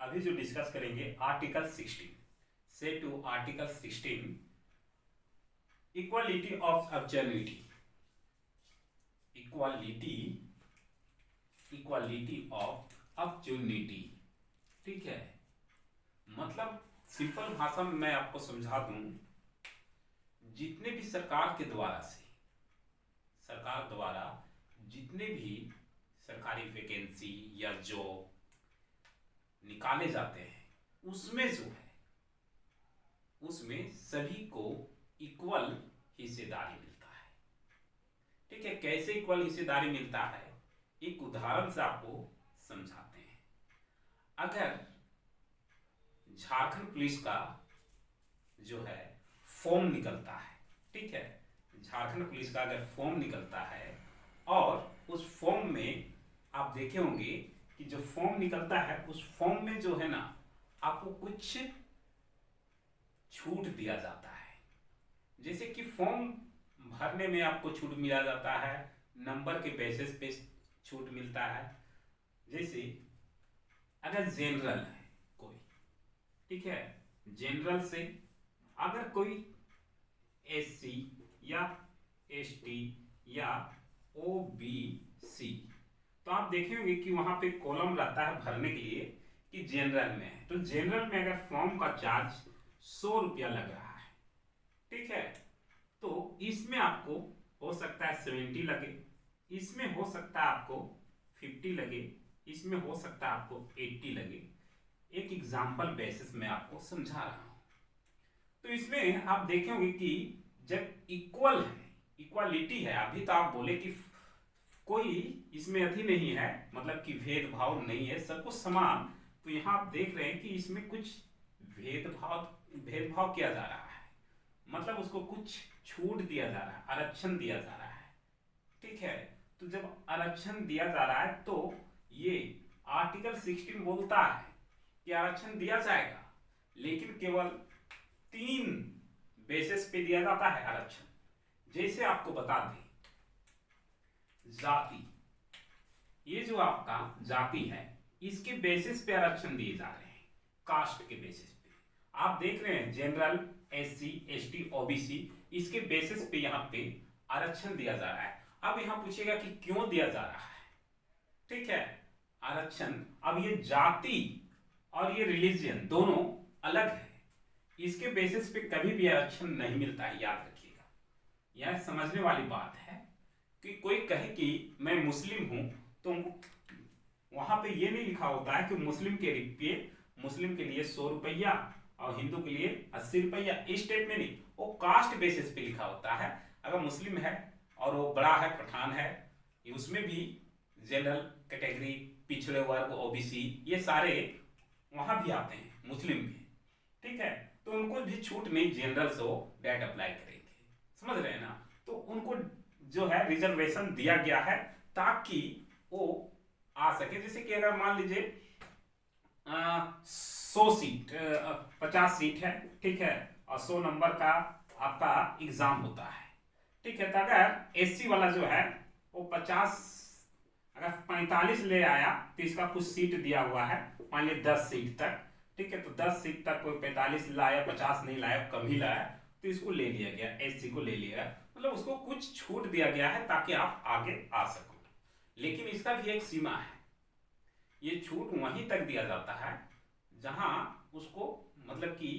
अभी जो डिस्कस करेंगे आर्टिकल 16 से to article 16 equality of opportunity. Equality equality of opportunity, ठीक है। मतलब सिंपल भाषा में मैं आपको समझा दूं, जितने भी सरकार द्वारा जितने भी सरकारी वैकेंसी या जॉब निकाले जाते हैं उसमें जो है उसमें सभी को इक्वल हिस्सेदारी मिलता है, ठीक है। कैसे इक्वल हिस्सेदारी मिलता है, एक उदाहरण से आपको समझाते हैं। अगर झारखंड पुलिस का जो है फॉर्म निकलता है, ठीक है, झारखंड पुलिस का अगर फॉर्म निकलता है और उस फॉर्म में आप देखे होंगे कि जो फॉर्म निकलता है उस फॉर्म में जो है ना आपको कुछ छूट दिया जाता है। जैसे कि फॉर्म भरने में आपको छूट मिला जाता है, नंबर के बेसिस पे छूट मिलता है। जैसे अगर जनरल है कोई, ठीक है, जनरल से अगर कोई एससी या एसटी या ओबीसी, तो आप देखेंगे कि वहां पे कॉलम रहता है भरने के लिए कि जनरल में है, तो जनरल में अगर फॉर्म का चार्ज 100 रुपया लग रहा है, ठीक है, तो इसमें आपको हो सकता है 70 लगे, इसमें हो सकता है आपको 50 लगे, इसमें हो सकता है आपको 80 लगे। एक एग्जाम्पल बेसिस में आपको समझा रहा हूं। तो इसमें आप देखेंगे कि जब इक्वल है, इक्वालिटी है, अभी तो आप बोले कि कोई इसमें अति नहीं है, मतलब कि भेदभाव नहीं है, सब कुछ समान, तो यहां आप देख रहे हैं कि इसमें कुछ भेदभाव किया जा रहा है, मतलब उसको कुछ छूट दिया जा रहा है, आरक्षण दिया जा रहा है, ठीक है। तो जब आरक्षण दिया जा रहा है तो ये आर्टिकल 16 बोलता है कि आरक्षण दिया जाएगा, लेकिन केवल 3 बेसिस पे दिया जाता है आरक्षण। जैसे आपको बता दें, जाति, ये जो आपका जाति है इसके बेसिस पे आरक्षण दिए जा रहे हैं, कास्ट के बेसिस पे। आप देख रहे हैं जनरल, एससी, एसटी, ओबीसी, इसके बेसिस पे यहाँ पे आरक्षण दिया जा रहा है। अब यहाँ पूछेगा कि क्यों दिया जा रहा है, ठीक है, आरक्षण। अब ये जाति और ये रिलीजियन दोनों अलग है, इसके बेसिस पे कभी भी आरक्षण नहीं मिलता है, याद रखिएगा। यह समझने वाली बात है कि कोई कहे कि मैं मुस्लिम हूं, तो वहां पे ये नहीं लिखा होता है कि मुस्लिम के लिए 100 रुपया और हिंदू के लिए 80 रुपया, इस टाइप में नहीं, वो कास्ट बेसिस पे लिखा होता है। अगर मुस्लिम है और वो बड़ा है, पठान है, उसमें भी जनरल कैटेगरी, पिछड़े वर्ग, ओबीसी, ये सारे वहां भी आते हैं, मुस्लिम भी, ठीक है। तो उनको भी छूट नहीं, जनरल से वो डायरेक्ट अप्लाई करेंगे, समझ रहे हैं ना। तो उनको जो है रिजर्वेशन दिया गया है ताकि वो आ सके। जैसे कि अगर मान लीजिए 100 सीट, 50 सीट है, ठीक है, और 100 नंबर का आपका एग्जाम होता है, ठीक है। तो अगर एससी वाला जो है वो 50, अगर 45 ले आया तो इसका कुछ सीट दिया हुआ है, मान लीजिए 10 सीट तक, ठीक है। तो 10 सीट तक कोई 45 लाया, 50 नहीं लाया, कम ही लाया, तो इसको ले लिया गया, एससी को ले लिया, मतलब उसको कुछ छूट दिया गया है ताकि आप आगे आ सको। लेकिन इसका भी एक सीमा है, ये छूट वहीं तक दिया जाता है जहां उसको, मतलब कि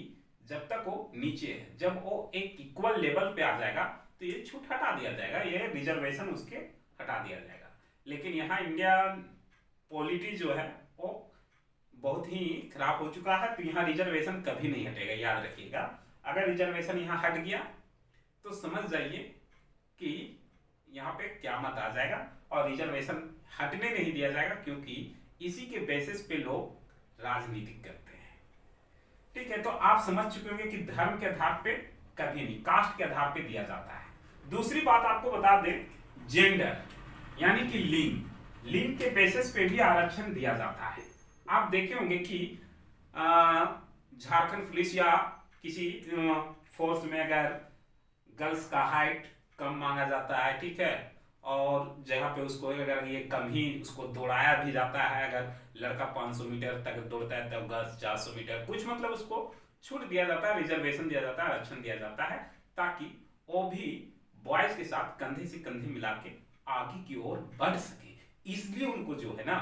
जब तक वो नीचे है, जब वो एक इक्वल लेवल पे आ जाएगा तो ये छूट हटा दिया जाएगा, ये रिजर्वेशन उसके हटा दिया जाएगा। लेकिन यहाँ इंडिया पॉलिटी जो है वो बहुत ही खराब हो चुका है, तो यहाँ रिजर्वेशन कभी नहीं हटेगा, याद रखिएगा। अगर रिजर्वेशन यहाँ हट गया तो समझ जाइए कि यहाँ पे क़यामत आ जाएगा, और रिजर्वेशन हटने नहीं दिया जाएगा, क्योंकि इसी के बेसिस पे लोग राजनीति करते हैं, ठीक है। तो आप समझ चुके होंगे कि धर्म के आधार पे कभी नहीं, कास्ट के आधार पे दिया जाता है। दूसरी बात आपको बता दें, जेंडर यानी कि लिंग के बेसिस पे भी आरक्षण दिया जाता है। आप देखे होंगे कि झारखंड पुलिस या किसी फोर्स में अगर गर्ल्स का हाइट कम मांगा जाता है, ठीक है, और जगह पे उसको अगर ये कम ही उसको दौड़ाया भी जाता है, अगर लड़का 500 मीटर तक दौड़ता है तब गर्ल्स 400 मीटर, कुछ मतलब उसको छूट दिया जाता है, रिजर्वेशन दिया जाता है, आरक्षण दिया जाता है, ताकि वो भी बॉयज के साथ कंधे से कंधे मिला के आगे की ओर बढ़ सके। इसलिए उनको जो है ना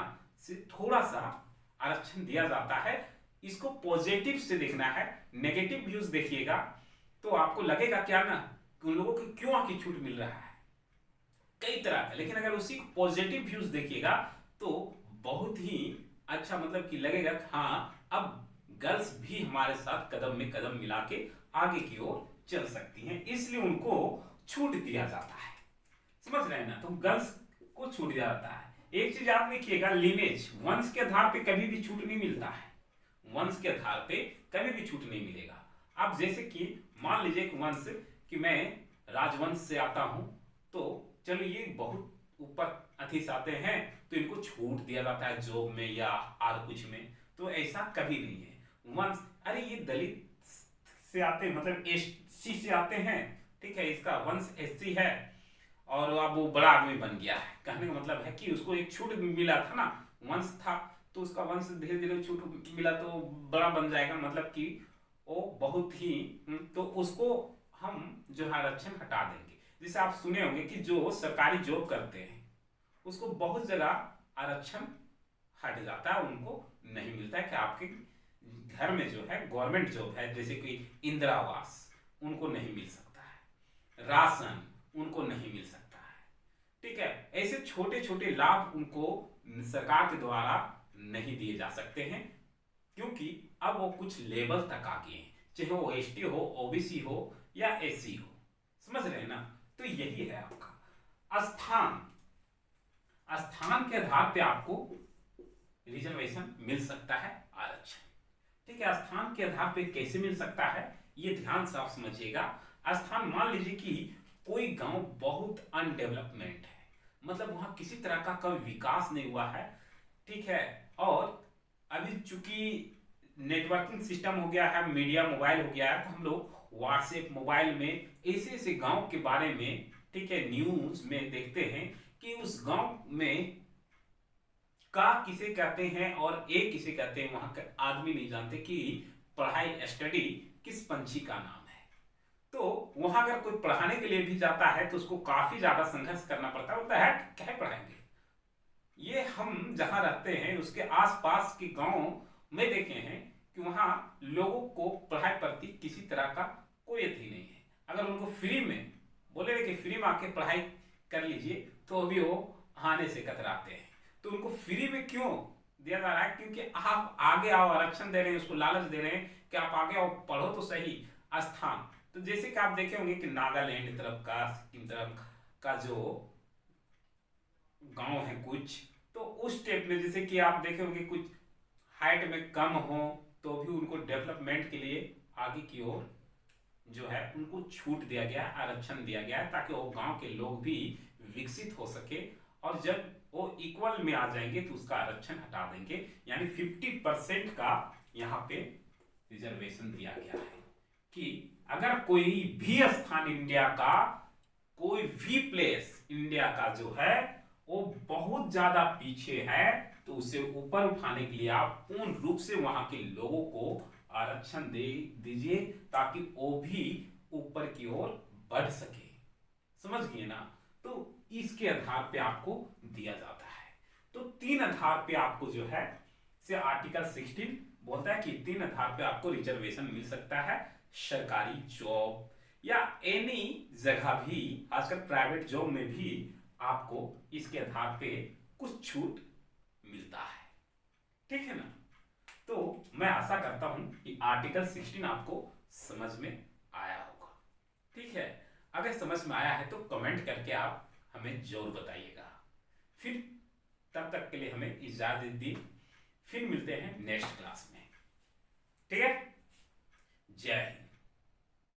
थोड़ा सा आरक्षण दिया जाता है। इसको पॉजिटिव से देखना है, नेगेटिव व्यूज देखिएगा तो आपको लगेगा क्या ना कि उन लोगों को क्यों आगे छूट मिल रहा है कई तरह का, लेकिन अगर उसी को पॉजिटिव व्यूज देखिएगा तो बहुत ही अच्छा, मतलब कि लगेगा कि हाँ अब गर्ल्स भी हमारे साथ कदम में कदम मिला के आगे की ओर चल सकती हैं, इसलिए उनको छूट दिया जाता है। समझ रहे हैं ना, तो गर्ल्स को छूट दिया जाता है। एक चीज आप देखिएगा, लिनेज वंश के आधार पे कभी भी छूट नहीं मिलता है, वंश के आधार पे कभी भी छूट नहीं मिलेगा। आप जैसे कि मान लीजिए एक वंश कि मैं राजवंश से आता हूं, तो चलो ये बहुत ऊपर अथीस आते हैं तो इनको छूट दिया जाता है जॉब में या और कुछ में, तो ऐसा कभी नहीं है। वंश अरे ये दलित से आते हैं, मतलब एससी से आते हैं, ठीक है, इसका वंश एससी है और अब वो बड़ा आदमी बन गया है, कहने का मतलब है कि उसको एक छूट मिला था ना, वंश था तो उसका वंश धीरे धीरे छूट मिला तो बड़ा बन जाएगा, मतलब कि वो बहुत ही तो उसको हम जो है आरक्षण हटा देंगे। जैसे आप सुने होंगे कि जो सरकारी जॉब करते हैं उसको बहुत जगह आरक्षण हट जाता है, उनको नहीं मिलता है कि आपके घर में जो है गवर्नमेंट जॉब है, जैसे कि इंदिरा आवास उनको नहीं मिल सकता है, राशन उनको नहीं मिल सकता है, ठीक है, ऐसे छोटे छोटे लाभ उनको सरकार के द्वारा नहीं दिए जा सकते हैं, क्योंकि अब वो कुछ लेवल तक आ गए हैं, चाहे वो एसटी हो, ओबीसी हो या एससी हो। समझ रहे हैं ना, तो यही है आपका स्थान, स्थान के आधार पे आपको रिजर्वेशन मिल सकता है आरक्षण, ठीक है। स्थान के आधार पे कैसे मिल सकता है ये ध्यान से आप समझिएगा। स्थान मान लीजिए कि कोई गांव बहुत अनडेवलपमेंट है, मतलब वहां किसी तरह का कोई विकास नहीं हुआ है, ठीक है, और अभी चूंकि नेटवर्किंग सिस्टम हो गया है, मीडिया मोबाइल हो गया है, तो हम लोग व्हाट्सएप मोबाइल में ऐसे ऐसे गांव के बारे में, ठीक है, न्यूज में देखते हैं कि उस गांव में का किसे कहते हैं और एक किसे कहते हैं, वहां के आदमी नहीं जानते कि पढ़ाई स्टडी किस पंछी का नाम है। तो वहां अगर कोई पढ़ाने के लिए भी जाता है तो उसको काफी ज्यादा संघर्ष करना पड़ता है, बोलता है क्या पढ़ाएंगे, ये हम जहां रहते हैं उसके आसपास के गांव में देखे हैं कि वहां लोगों को पढ़ाई प्रति किसी तरह का कोई अथी नहीं है। अगर उनको फ्री में बोले कि फ्री में आके पढ़ाई कर लीजिए तो अभी वो आने से कतराते हैं। तो उनको फ्री में क्यों दिया जा रहा है, क्योंकि आप आगे आओ, आरक्षण दे रहे हैं, उसको लालच दे रहे हैं कि आप आगे आओ, पढ़ो तो सही स्थान। तो जैसे कि आप देखे होंगे कि नागालैंड तरफ का, सिक्किम तरफ का जो गांव है कुछ, तो उस टाइप में जैसे कि आप देखे होंगे कुछ हाइट में कम हो तो भी उनको डेवलपमेंट के लिए आगे की ओर जो है उनको छूट दिया गया, आरक्षण दिया गया है, ताकि वो गांव के लोग भी विकसित हो सके, और जब वो इक्वल में आ जाएंगे तो उसका आरक्षण हटा देंगे, यानी 50% का यहाँ पे रिजर्वेशन दिया गया है कि अगर कोई भी स्थान इंडिया का, कोई भी प्लेस इंडिया का जो है वो बहुत ज्यादा पीछे है तो उसे ऊपर उठाने के लिए आप पूर्ण रूप से वहां के लोगों को आरक्षण दे दीजिए, ताकि वो भी ऊपर की ओर बढ़ सके। समझ गए ना, तो इसके आधार पे आपको दिया जाता है। तो 3 आधार पे आपको जो है से आर्टिकल 16 बोलता है कि 3 आधार पे आपको रिजर्वेशन मिल सकता है, सरकारी जॉब या एनी जगह भी, आजकल प्राइवेट जॉब में भी आपको इसके आधार पे कुछ छूट मिलता है, ठीक है ना। तो मैं आशा करता हूं कि आर्टिकल 16 आपको समझ में आया होगा, ठीक है। अगर समझ में आया है तो कमेंट करके आप हमें जरूर बताइएगा। फिर तब तक के लिए हमें इजाजत दी, फिर मिलते हैं नेक्स्ट क्लास में, ठीक है। जय हिंद।